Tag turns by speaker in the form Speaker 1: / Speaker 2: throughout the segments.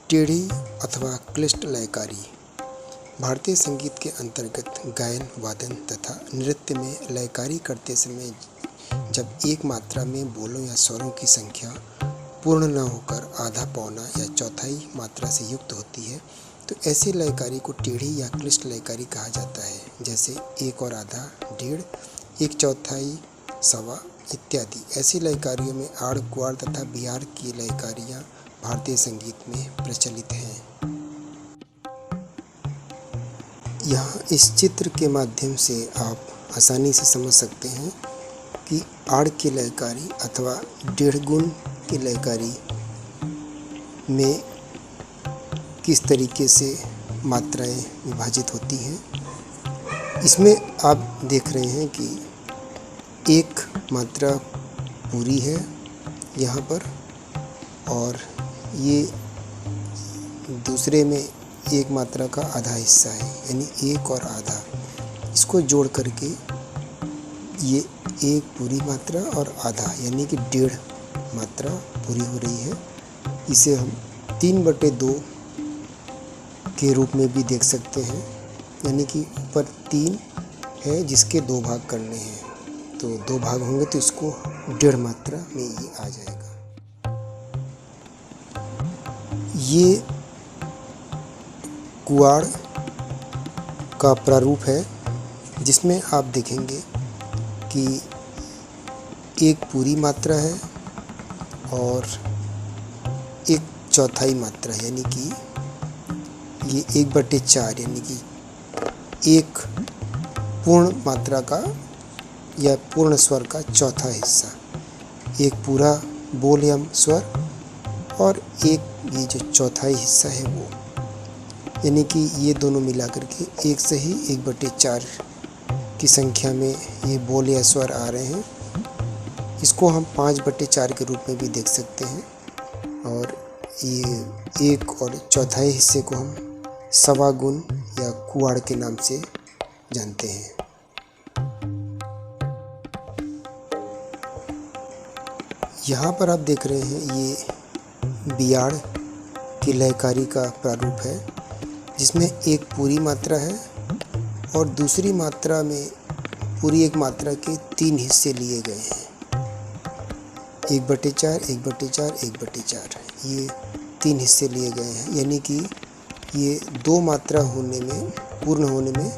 Speaker 1: टेढ़ी अथवा क्लिष्ट लयकारी भारतीय संगीत के अंतर्गत गायन, वादन तथा नृत्य में लयकारी करते समय जब एक मात्रा में बोलों या स्वरों की संख्या पूर्ण न होकर आधा, पौना या चौथाई मात्रा से युक्त होती है तो ऐसे लयकारी को टेढ़ी या क्लिष्ट लयकारी कहा जाता है। जैसे एक और आधा, डेढ़, एक चौथाई, सवा इत्यादि। ऐसी लयकारियों में आड़, कुआड़ तथा बिहार की लयकारियाँ भारतीय संगीत में प्रचलित हैं। यहाँ इस चित्र के माध्यम से आप आसानी से समझ सकते हैं कि आड़ की लयकारी अथवा डेढ़ गुण की लयकारी में किस तरीके से मात्राएं विभाजित होती हैं। इसमें आप देख रहे हैं कि एक मात्रा पूरी है यहाँ पर और ये दूसरे में एक मात्रा का आधा हिस्सा है, यानी एक और आधा। इसको जोड़ करके ये एक पूरी मात्रा और आधा यानी कि डेढ़ मात्रा पूरी हो रही है। इसे हम 3/2 के रूप में भी देख सकते हैं, यानी कि ऊपर 3 है जिसके 2 भाग करने हैं, तो 2 भाग होंगे तो इसको डेढ़ मात्रा में ये आ जाएगा। ये कुआड़ का प्रारूप है जिसमें आप देखेंगे कि एक पूरी मात्रा है और एक चौथाई मात्रा है, यानी कि ये 1/4 यानी कि एक पूर्ण मात्रा का या पूर्ण स्वर का चौथा हिस्सा, एक पूरा बोल या स्वर और एक ये जो चौथाई हिस्सा है वो, यानी कि ये दोनों मिला करके एक से ही 1/4 की संख्या में ये बोल या स्वर आ रहे हैं। इसको हम 5/4 के रूप में भी देख सकते हैं और ये एक और चौथाई हिस्से को हम सवा गुण या कुआड़ के नाम से जानते हैं। यहाँ पर आप देख रहे हैं ये बियाड़ की लयकारी का प्रारूप है जिसमें एक पूरी मात्रा है और दूसरी मात्रा में पूरी एक मात्रा के 3 हिस्से लिए गए हैं, 1/4, 1/4, 1/4, ये 3 हिस्से लिए गए हैं, यानी कि ये 2 मात्रा होने में, पूर्ण होने में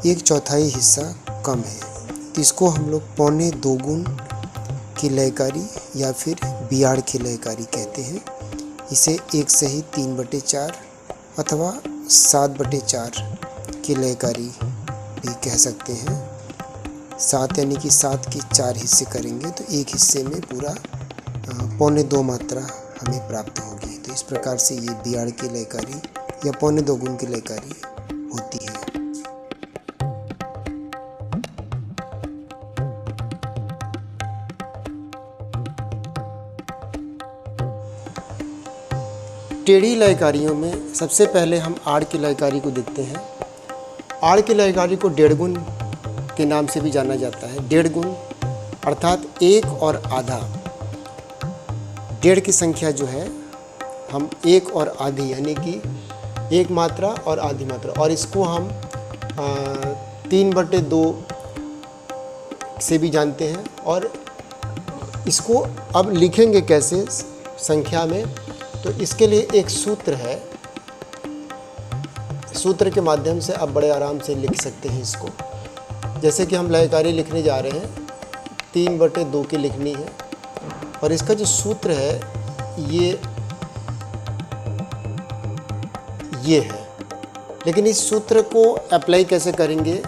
Speaker 1: 1/4 हिस्सा कम है। तो इसको हम लोग पौने 2 गुण की लयकारी या फिर बियाड़ की लयकारी कहते हैं। इसे 1 से ही 3/4 अथवा 7/4 की लयकारी भी कह सकते हैं। 7 यानी कि 7 के 4 हिस्से करेंगे तो एक हिस्से में पूरा पौने 2 मात्रा हमें प्राप्त होगी। तो इस प्रकार से ये बियाड़ की लयकारी या पौने 2 गुण की लयकारी होती है। टेढ़ी लयकारियों में सबसे पहले हम आड़ की लयकारी को देखते हैं। आड़ की लयकारी को डेढ़ गुण के नाम से भी जाना जाता है। डेढ़ गुण अर्थात एक और आधा। डेढ़ की संख्या जो है हम एक और आधी यानी कि एक मात्रा और आधी मात्रा, और इसको हम 3/2 से भी जानते हैं। और इसको अब लिखेंगे कैसे संख्या में, तो इसके लिए एक सूत्र है। सूत्र के माध्यम से आप बड़े आराम से लिख सकते हैं इसको। जैसे कि हम लयकारी लिखने जा रहे हैं, 3/2 की लिखनी है और इसका जो सूत्र है ये है। लेकिन इस सूत्र को अप्लाई कैसे करेंगे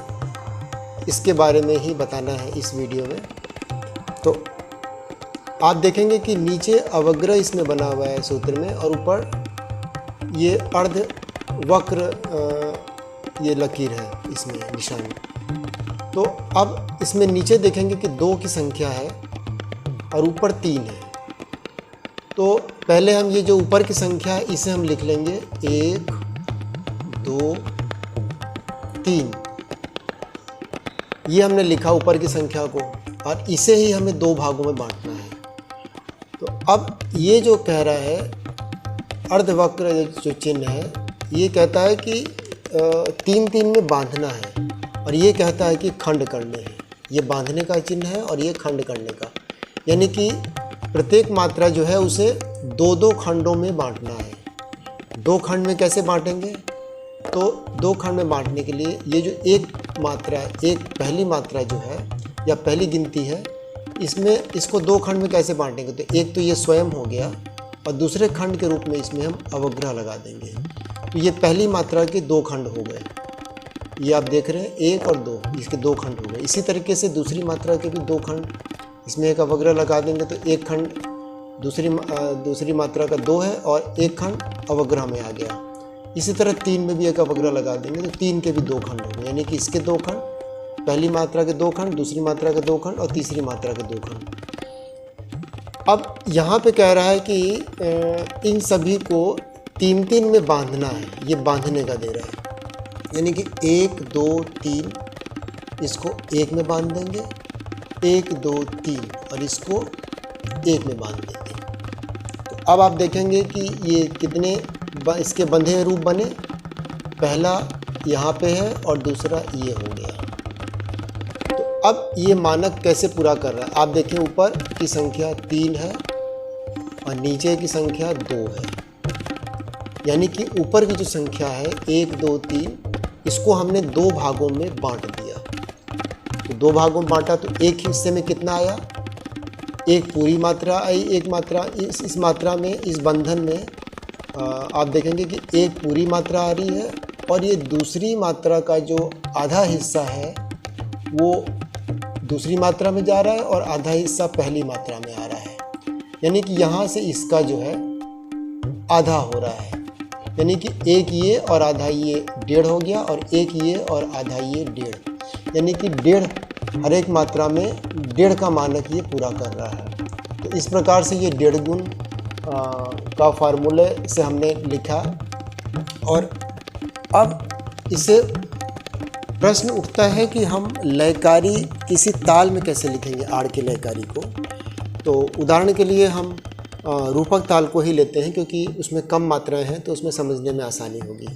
Speaker 1: इसके बारे में ही बताना है इस वीडियो में। तो आप देखेंगे कि नीचे अवग्रह इसमें बना हुआ है सूत्र में और ऊपर ये अर्ध वक्र ये लकीर है इसमें निशान। तो अब इसमें नीचे देखेंगे कि 2 की संख्या है और ऊपर 3 है। तो पहले हम ये जो ऊपर की संख्या है इसे हम लिख लेंगे 1, 2, 3। ये हमने लिखा ऊपर की संख्या को और इसे ही हमें 2 भागों में बांटना है। तो अब ये जो कह रहा है अर्धवक्र जो चिन्ह है ये कहता है कि 3-3 में बांधना है, और ये कहता है कि खंड करने हैं। ये बांधने का चिन्ह है और ये खंड करने का, यानी कि प्रत्येक मात्रा जो है उसे 2-2 खंडों में बांटना है। 2 खंड में कैसे बांटेंगे? तो 2 खंड में बांटने के लिए ये जो एक पहली मात्रा जो है या पहली गिनती है, इसको 2 खंड में कैसे बांटेंगे? तो एक तो ये स्वयं हो गया और दूसरे खंड के रूप में इसमें हम अवग्रह लगा देंगे। तो ये पहली मात्रा के 2 खंड हो गए, ये आप देख रहे हैं 1 और 2, इसके 2 खंड हो गए। इसी तरीके से दूसरी मात्रा के भी 2 खंड, इसमें एक अवग्रह लगा देंगे तो एक खंड दूसरी मात्रा का 2 है और एक खंड अवग्रह में आ गया। इसी तरह 3 में भी एक अवग्रह लगा देंगे तो 3 के भी 2 खंड हो गए, यानी कि इसके 2 खंड, पहली मात्रा के 2 खंड, दूसरी मात्रा के 2 खंड और तीसरी मात्रा के 2 खंड। अब यहाँ पे कह रहा है कि इन सभी को 3-3 में बांधना है, ये बांधने का दे रहा है, यानी कि 1 2 3 इसको 1 में बांध देंगे, 1 2 3 और इसको 1 में बांध देंगे। तो अब आप देखेंगे कि ये कितने इसके बंधे रूप बने। पहला यहाँ पे है और दूसरा ये हो गया। तो अब ये मानक कैसे पूरा कर रहा है? आप देखें ऊपर की संख्या 3 है और नीचे की संख्या 2 है, यानी कि ऊपर की जो संख्या है 1 2 3, इसको हमने 2 भागों में बांट दिया। तो 2 भागों में बांटा तो एक हिस्से में कितना आया? एक पूरी मात्रा आई। एक मात्रा इस मात्रा में, इस बंधन में आप देखेंगे कि एक पूरी मात्रा आ रही है और ये दूसरी मात्रा का जो आधा हिस्सा है वो दूसरी मात्रा में जा रहा है और आधा हिस्सा पहली मात्रा में आ रहा है, यानी कि यहाँ से इसका जो है आधा हो रहा है, यानी कि एक ये और आधा ये 1.5 हो गया और एक ये और आधा ये 1.5, यानी कि 1.5 हर एक मात्रा में 1.5 का मानक ये पूरा कर रहा है। तो इस प्रकार से ये 1.5 गुण का फार्मूले से हमने लिखा। और अब इससे प्रश्न उठता है कि हम लयकारी किसी ताल में कैसे लिखेंगे आड़ के लयकारी को। तो उदाहरण के लिए हम रूपक ताल को ही लेते हैं, क्योंकि उसमें कम मात्राएं हैं तो उसमें समझने में आसानी होगी।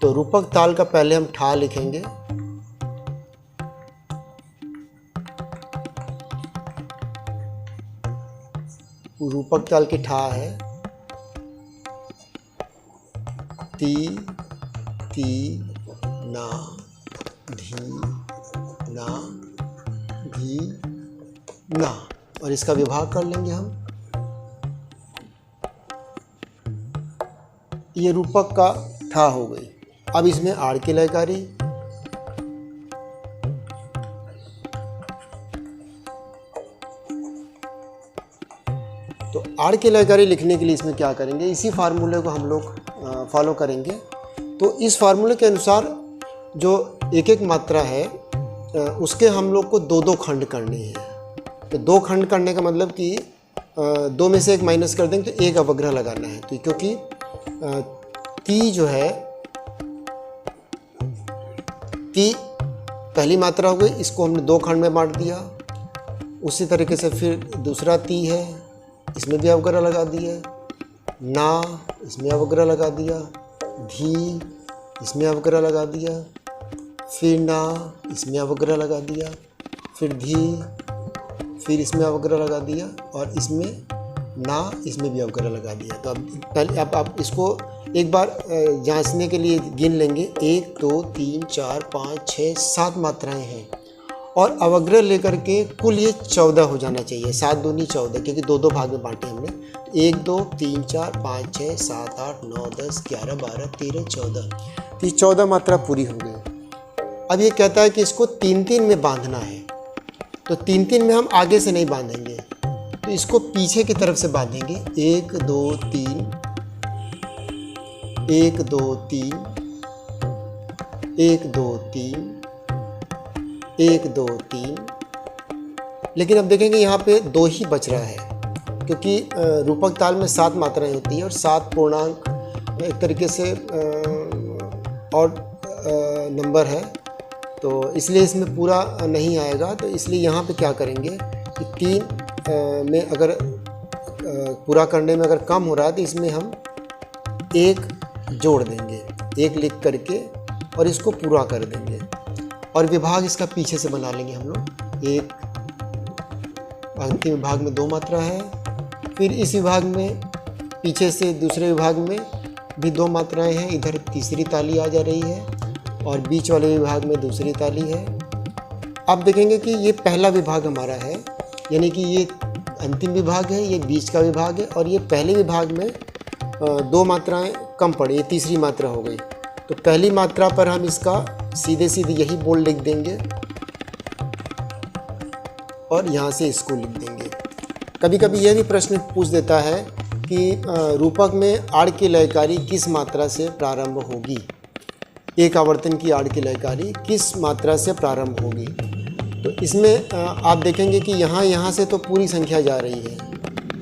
Speaker 1: तो रूपक ताल का पहले हम ठा लिखेंगे। रूपक ताल की ठा है ती ती ना धी ना धी ना, और इसका विभाग कर लेंगे हम। ये रूपक का ठा हो गई। अब इसमें आड़ की लयकारी, तो आड़ की लयकारी लिखने के लिए इसमें क्या करेंगे? इसी फार्मूले को हम लोग फॉलो करेंगे। तो इस फार्मूले के अनुसार जो एक एक मात्रा है उसके हम लोग को 2-2 खंड करने हैं। तो 2 खंड करने का मतलब कि 2 में से 1 माइनस कर देंगे तो 1 अवग्रह लगाना है। तो क्योंकि ती जो है, ती पहली मात्रा हो गई, इसको हमने 2 खंड में बांट दिया। उसी तरीके से फिर दूसरा ती है, इसमें भी अवग्रह लगा दिए। ना, इसमें अवग्रह लगा दिया। धी, इसमें अवग्रह लगा दिया। फिर ना, इसमें अवग्रह लगा दिया। फिर धी, फिर इसमें अवग्रह लगा दिया और इसमें ना, इसमें भी अवग्रह लगा दिया। तो अब पहले आप इसको एक बार जांचने के लिए गिन लेंगे। 1 2 3 4 5 6 7 मात्राएं हैं और अवग्रह लेकर के कुल ये 14 हो जाना चाहिए। 7 दूनी 14, क्योंकि 2-2 भाग में बांटे हमने। 1 2 3 4 5 6 7 8 9 10 11 12 13 14, तो 14 मात्रा पूरी हो गई। अब ये कहता है कि इसको 3-3 में बांधना है। तो 3-3 में हम आगे से नहीं बांधेंगे, तो इसको पीछे की तरफ से बांधेंगे। 1 2 3 1 2 3 1 2 3 1 2 3। लेकिन अब देखेंगे यहाँ पे 2 ही बच रहा है, क्योंकि रूपक ताल में 7 मात्राएं होती हैं और 7 पूर्णांक एक तरीके से और नंबर है, तो इसलिए इसमें पूरा नहीं आएगा। तो इसलिए यहाँ पे क्या करेंगे कि 3 में अगर पूरा करने में अगर कम हो रहा है तो इसमें हम एक जोड़ देंगे, एक लिख करके और इसको पूरा कर देंगे। और विभाग इसका पीछे से बना लेंगे हम लोग। एक अंतिम विभाग में 2 मात्रा है, फिर इस विभाग में पीछे से दूसरे विभाग में भी 2 मात्राएं हैं, इधर तीसरी ताली आ जा रही है और बीच वाले विभाग में दूसरी ताली है। अब देखेंगे कि ये पहला विभाग हमारा है, यानी कि ये अंतिम विभाग है, ये बीच का विभाग है और ये पहले विभाग में 2 मात्राएं कम पड़ी, ये तीसरी मात्रा हो गई। तो पहली मात्रा पर हम इसका सीधे सीधे यही बोल लिख देंगे और यहाँ से इसको लिख देंगे। कभी कभी यह भी प्रश्न पूछ देता है कि रूपक में आड़ की लयकारी किस मात्रा से प्रारंभ होगी, एक आवर्तन की आड़ की लयकारी किस मात्रा से प्रारंभ होगी। तो इसमें आप देखेंगे कि यहाँ से तो पूरी संख्या जा रही है,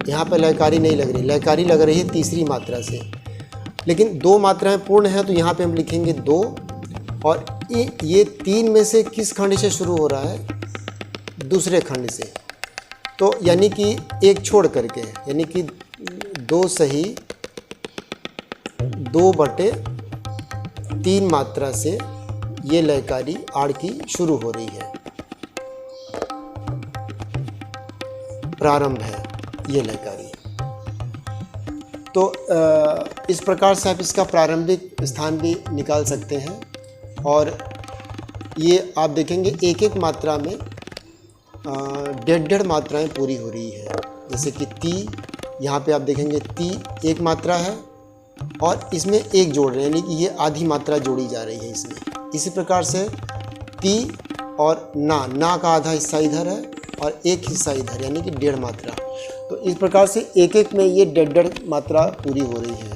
Speaker 1: यहाँ पर लयकारी नहीं लग रही, लयकारी लग रही है तीसरी मात्रा से। लेकिन 2 मात्राएं पूर्ण हैं तो यहाँ पे हम लिखेंगे 2 और ये 3 में से किस खंड से शुरू हो रहा है, दूसरे खंड से। तो यानी कि एक छोड़ करके, यानी कि 2 सही 2/3 मात्रा से ये लयकारी आड़ की शुरू हो रही है, प्रारंभ है ये लयकारी। तो इस प्रकार से आप इसका प्रारंभिक स्थान भी निकाल सकते हैं। और ये आप देखेंगे एक एक मात्रा में 1.5 मात्राएं पूरी हो रही है। जैसे कि ती, यहाँ पे आप देखेंगे ती एक मात्रा है और इसमें एक जोड़ रहे हैं, यानी कि ये आधी मात्रा जोड़ी जा रही है इसमें। इसी प्रकार से ती और ना का आधा हिस्सा इधर है और एक हिस्सा इधर, यानी कि 1.5 मात्रा। तो इस प्रकार से एक एक में ये 1.5 मात्रा पूरी हो रही है।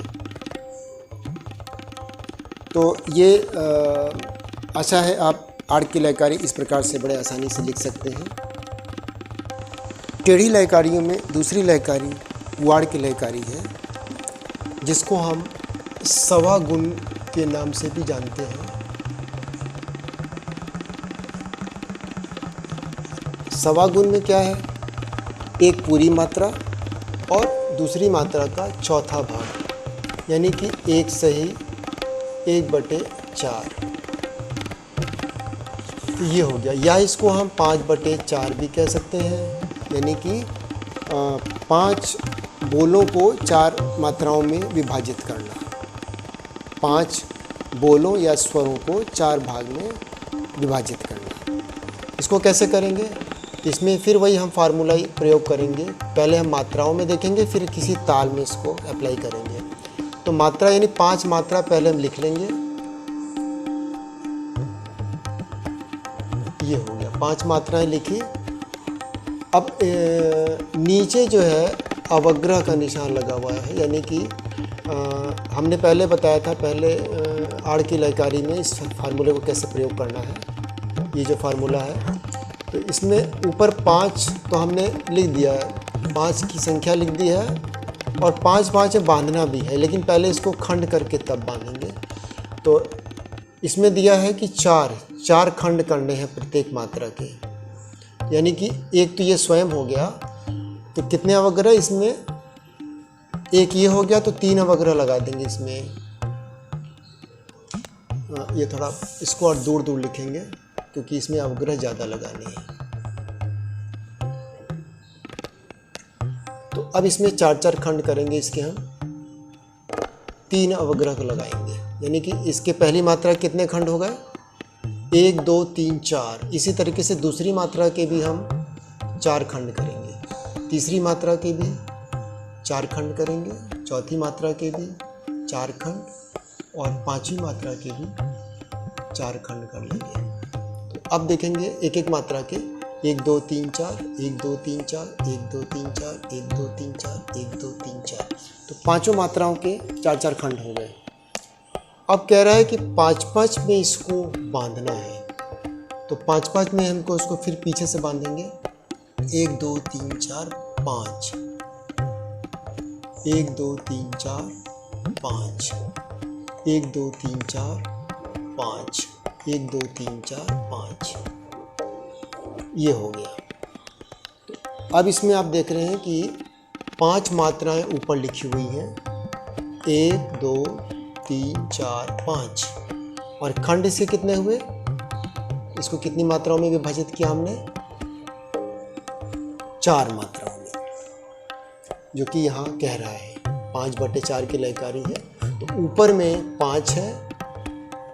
Speaker 1: तो ये आशा है आप आड़ की लयकारी इस प्रकार से बड़े आसानी से लिख सकते हैं। टेढ़ी लयकारियों में दूसरी लयकारी वाड़ की लयकारी है, जिसको हम सवा गुण के नाम से भी जानते हैं। सवा गुण में क्या है, एक पूरी मात्रा और दूसरी मात्रा का चौथा भाग, यानी कि 1 सही 1/4। तो ये हो गया, या इसको हम 5/4 भी कह सकते हैं, यानी कि 5 बोलों को 4 मात्राओं में विभाजित करना। 5 बोलों या स्वरों को 4 भाग में विभाजित करना। इसको कैसे करेंगे, इसमें फिर वही हम फार्मूला प्रयोग करेंगे। पहले हम मात्राओं में देखेंगे, फिर किसी ताल में इसको अप्लाई करेंगे। तो मात्रा यानी 5 मात्रा पहले हम लिख लेंगे। ये हो गया, 5 मात्राएं लिखी। अब नीचे जो है अवग्रह का निशान लगा हुआ है, यानी कि हमने पहले बताया था, पहले आड़ की लयकारी में इस फार्मूले को कैसे प्रयोग करना है। ये जो फार्मूला है, तो इसमें ऊपर 5 तो हमने लिख दिया है, 5 की संख्या लिख दी है और 5 बांधना भी है, लेकिन पहले इसको खंड करके तब बांधेंगे। तो इसमें दिया है कि 4 खंड करने हैं प्रत्येक मात्रा के, यानी कि एक तो ये स्वयं हो गया, तो कितने अवग्रह इसमें, एक ये हो गया तो 3 अवग्रह लगा देंगे इसमें। ये थोड़ा इसको और दूर दूर लिखेंगे क्योंकि इसमें अवग्रह ज़्यादा लगाने हैं। तो अब इसमें 4 खंड करेंगे इसके, हम 3 अवग्रह को लगाएंगे, यानी कि इसके पहली मात्रा कितने खंड हो गए, 1 2 3 4। इसी तरीके से दूसरी मात्रा के भी हम 4 खंड करेंगे, तीसरी मात्रा के भी 4 खंड करेंगे, चौथी मात्रा के भी 4 खंड और 5वीं मात्रा के भी 4 खंड कर लेंगे। तो अब देखेंगे एक एक मात्रा के 1 2 3 4 1 2 3 4 1 2 3 4 1 2 3 4 1 2 3 4। तो 5 मात्राओं के 4 खंड हो गए। अब कह रहा है कि 5 में इसको बांधना है, तो 5 में हमको इसको फिर पीछे से बांधेंगे। 1 2 3 4 5, 1 2 3 4 5, 1 2 3 4 5, 1 2 3 4 5। ये हो गया। तो अब इसमें आप देख रहे हैं कि 5 मात्राएं ऊपर लिखी हुई हैं, 1 2 3 4 5 और खंड इसके कितने हुए, इसको कितनी मात्राओं में विभाजित किया हमने, 4 मात्राओं में, जो कि यहाँ कह रहा है 5/4 की लयकारी है। तो ऊपर में 5 है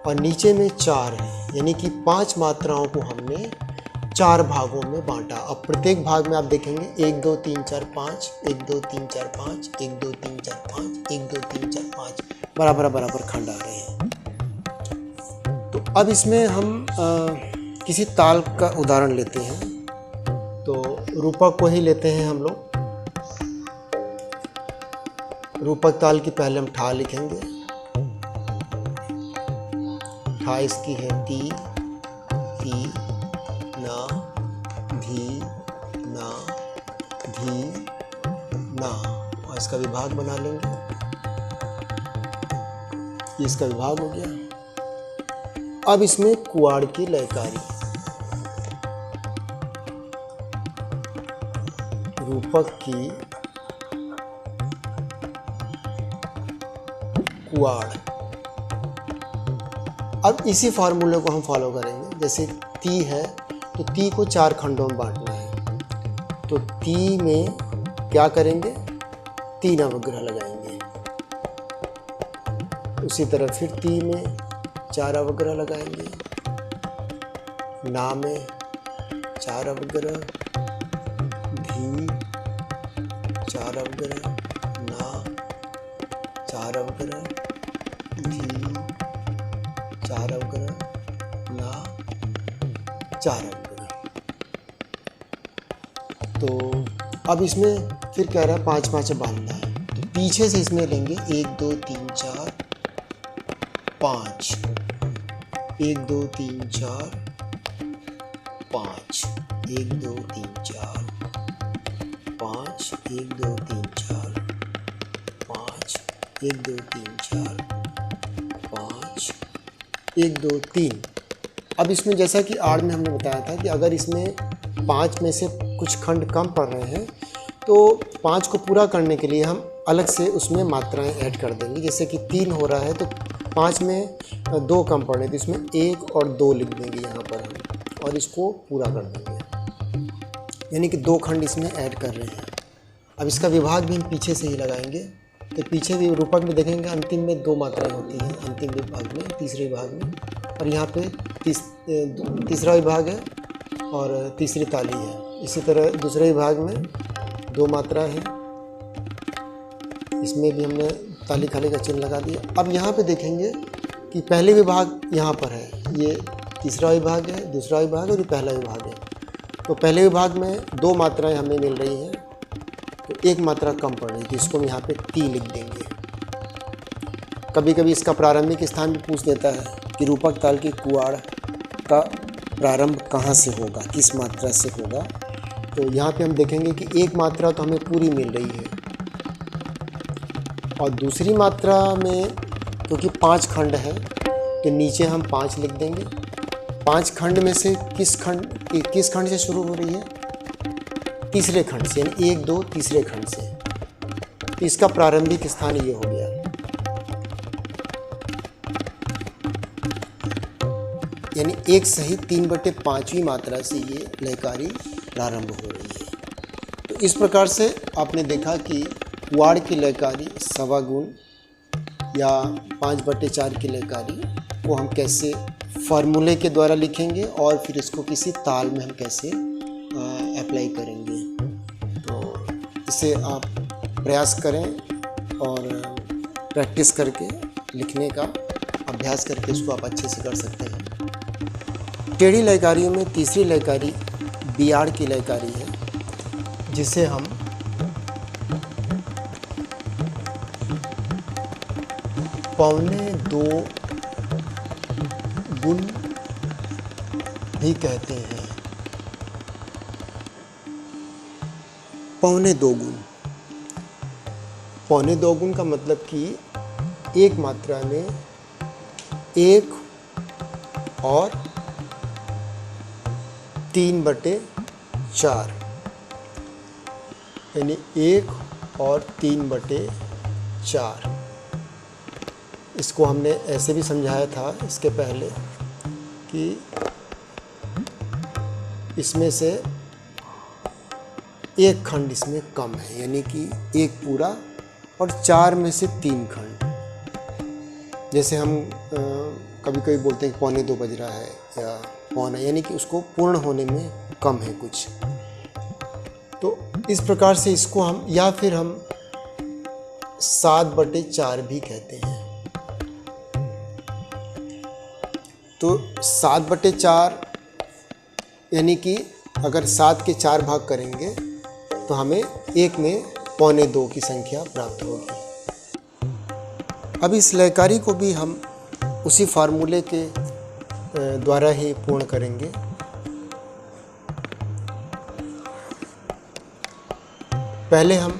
Speaker 1: और नीचे में 4 है, यानी कि 5 मात्राओं को हमने 4 भागों में बांटा। अब प्रत्येक भाग में आप देखेंगे 1 2 3 4 5, 1 2 3 4 5, 1 2 3 4 5, 1 2 3 4 5, बराबर खंड आ रहे हैं। तो अब इसमें हम किसी ताल का उदाहरण लेते हैं। तो रूपक को ही लेते हैं हम लोग। रूपक ताल की पहले हम ठा लिखेंगे। ठा इसकी है ती, ती, ना, धी, ना, धी, ना, और इसका विभाग बना लेंगे। ये इसका विभाग हो गया। अब इसमें कुआड़ की लयकारी। रूपक की कुआड़। अब इसी फार्मूले को हम फॉलो करेंगे। जैसे ती है तो ती को 4 खंडों में बांटना है, तो ती में क्या करेंगे, 3 अवग्रह लगाएंगे। उसी तरह फिर ती में 4 अवग्रह लगाएंगे, ना में 4 अवग्रह, धी 4 अवग्रह, ना 4 अवग्रह, धी 4 अवग्रह, ना 4 अवग्रह। तो अब इसमें फिर कह रहा है 5 बांधना है, तो पीछे से इसमें लेंगे 1 2 3 4 5, 1 2 3 4 5, 1 2 3 4 5, 1 2 3 4 5, 1 2 3 4 5, 1 2 3। अब इसमें जैसा कि आड़ में हमने बताया था कि अगर इसमें 5 में से कुछ खंड कम पड़ रहे हैं तो 5 को पूरा करने के लिए हम अलग से उसमें मात्राएं ऐड कर देंगे। जैसे कि 3 हो रहा है तो 5 में 2 कम पड़ रहे, तो इसमें 1 और 2 लिख देंगे यहाँ पर हम, और इसको पूरा कर देंगे, यानी कि 2 खंड इसमें ऐड कर रहे हैं। अब इसका विभाग भी हम पीछे से ही लगाएंगे। तो पीछे भी रूपक में देखेंगे अंतिम में 2 मात्राएं होती हैं, अंतिम विभाग में, तीसरे विभाग में, और यहाँ पे तीसरा विभाग है और तीसरी ताली है। इसी तरह दूसरे विभाग में 2 मात्रा है, इसमें भी हमने ताली खाली का चिन्ह लगा दिया। अब यहाँ पे देखेंगे कि पहले विभाग यहाँ पर है, ये तीसरा विभाग है, दूसरा विभाग है और ये पहला विभाग है। तो पहले विभाग में 2 मात्राएं हमें मिल रही हैं, तो 1 मात्रा कम पड़ रही थी, इसको हम यहाँ पे ती लिख देंगे। कभी कभी इसका प्रारंभिक स्थान भी पूछ देता है कि रूपक ताल की कुआड़ का प्रारंभ कहाँ से होगा, किस मात्रा से होगा। तो यहाँ पे हम देखेंगे कि 1 मात्रा तो हमें पूरी मिल रही है, और दूसरी मात्रा में क्योंकि 5 खंड है तो नीचे हम 5 लिख देंगे। 5 खंड में से किस खंड से शुरू हो रही है, तीसरे खंड से, यानी 1 2 तीसरे खंड से। तो इसका प्रारंभिक स्थान ये हो गया। यानी 1 सहित 3/5वीं मात्रा से ये लयकारी प्रारंभ हो रही है। तो इस प्रकार से आपने देखा कि कुआड़ की लयकारी सवा गुण या 5/4 की लयकारी को हम कैसे फार्मूले के द्वारा लिखेंगे और फिर इसको किसी ताल में हम कैसे अप्लाई करेंगे। तो इसे आप प्रयास करें और प्रैक्टिस करके लिखने का अभ्यास करके इसको आप अच्छे से कर सकते हैं। टेढ़ी लयकारियों में तीसरी लयकारी बियाड़ की लयकारी है, जिसे हम पौने 2 गुण भी कहते हैं। पौने 2 गुण। पौने 2 गुण का मतलब कि 1 मात्रा में 1 और 3/4, यानी 1 और 3/4। इसको हमने ऐसे भी समझाया था इसके पहले कि इसमें से एक खंड इसमें कम है, यानी कि एक पूरा और 4 में से 3 खंड। जैसे हम कभी कभी बोलते हैं कि पौने 2 बज रहा है या पौना, यानी कि उसको पूर्ण होने में कम है कुछ। तो इस प्रकार से इसको हम, या फिर हम 7/4 भी कहते हैं। तो 7/4 यानी कि अगर 7 के 4 भाग करेंगे तो हमें 1 में पौने 2 की संख्या प्राप्त होगी। अब इस लयकारी को भी हम उसी फार्मूले के द्वारा ही पूर्ण करेंगे। पहले हम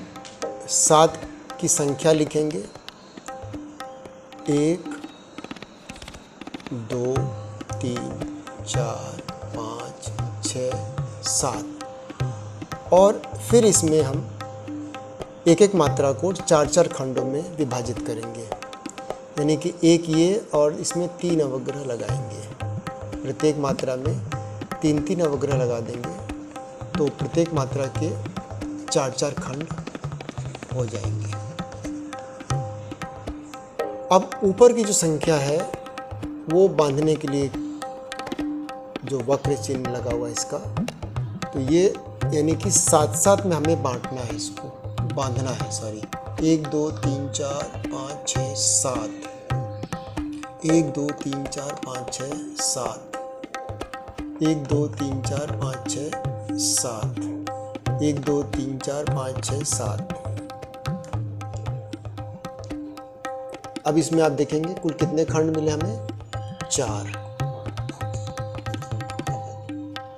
Speaker 1: 7 की संख्या लिखेंगे, 1 2 3 4 5 6 7, और फिर इसमें हम एक एक मात्रा को 4-4 खंडों में विभाजित करेंगे, यानी कि एक ये और इसमें 3 अवग्रह लगाएंगे। प्रत्येक मात्रा में 3-3 अवग्रह लगा देंगे तो प्रत्येक मात्रा के 4-4 खंड हो जाएंगे। अब ऊपर की जो संख्या है वो बांधने के लिए जो वक्र चिन्ह लगा हुआ है इसका, तो ये यानी कि 7-7 में हमें बांटना है, इसको बांधना है, सॉरी। 1 2 3 4 5 6 7, 1 2 3 4 5 6 7, 1 2 3 4 5 6 7, 1 2 3 4 5 6 7। अब इसमें आप देखेंगे कुल कितने खंड मिले हमें, 4,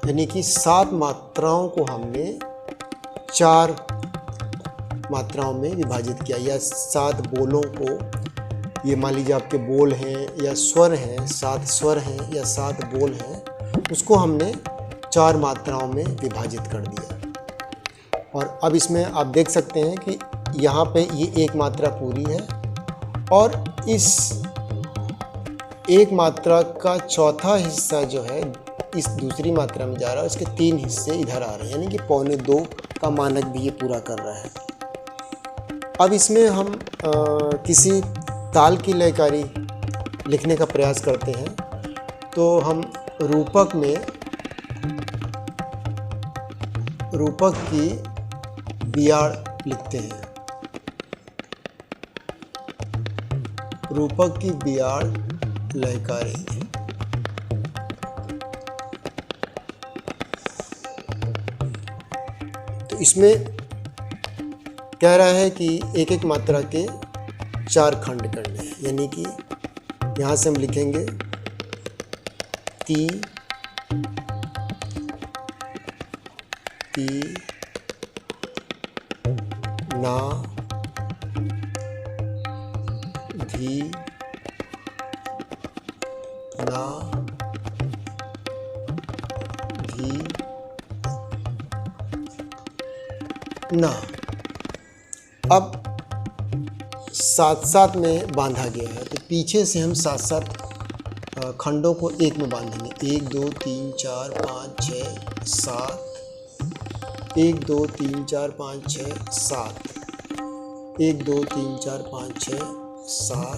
Speaker 1: यानी कि 7 मात्राओं को हमने 4 मात्राओं में विभाजित किया, या 7 बोलों को, ये मान लीजिए आपके बोल हैं या स्वर हैं, 7 स्वर हैं या 7 बोल हैं, उसको हमने 4 मात्राओं में विभाजित कर दिया। और अब इसमें आप देख सकते हैं कि यहाँ पे ये एक मात्रा पूरी है और इस एक मात्रा का चौथा हिस्सा जो है इस दूसरी मात्रा में जा रहा है, इसके 3 हिस्से इधर आ रहे हैं, यानी कि पौने 2 का मानक भी ये पूरा कर रहा है। अब इसमें हम किसी ताल की लयकारी लिखने का प्रयास करते हैं, तो हम रूपक में रूपक की बियाड़ लिखते हैं। रूपक की बियाड़ लयकारी। तो इसमें कह रहा है कि एक एक मात्रा के 4 खंड करने हैं, यानी कि यहाँ से हम लिखेंगे ती ती ना धी ना धी ना। अब 7-7 में बांधा गया है, तो पीछे से हम 7-7 खंडों को एक में बांधेंगे। 1 2 3 4 5 6 7, 1 2 3 4 5 6 7, 1 2 3 4 5 6 7,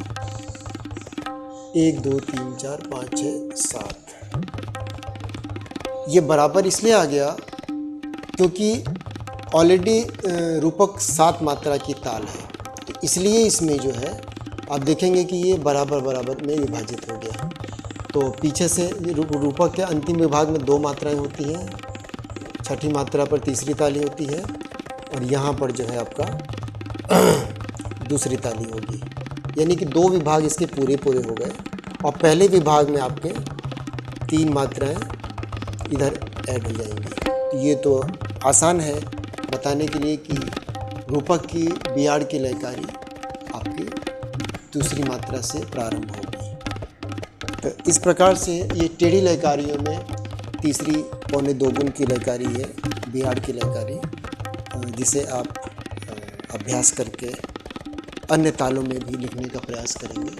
Speaker 1: 1 2 3 4 5 6 7। ये बराबर इसलिए आ गया क्योंकि ऑलरेडी रूपक 7 मात्रा की ताल है, तो इसलिए इसमें जो है आप देखेंगे कि ये बराबर बराबर में विभाजित हो गया। तो पीछे से रूपक के अंतिम विभाग में 2 मात्राएं होती हैं, छठी मात्रा पर तीसरी ताली होती है और यहाँ पर जो है आपका दूसरी ताली होगी, यानी कि 2 विभाग इसके पूरे पूरे हो गए और पहले विभाग में आपके 3 मात्राएं इधर ऐड हो जाएंगी। तो ये तो आसान है बताने के लिए कि रूपक की बियाड़ की लयकारी आपकी दूसरी मात्रा से प्रारंभ होगी। तो इस प्रकार से ये टेढ़ी लयकारियों में तीसरी पौने 2 गुण की लयकारी है बियाड़ की लयकारी, जिसे आप अभ्यास करके अन्य तालों में भी लिखने का प्रयास करेंगे।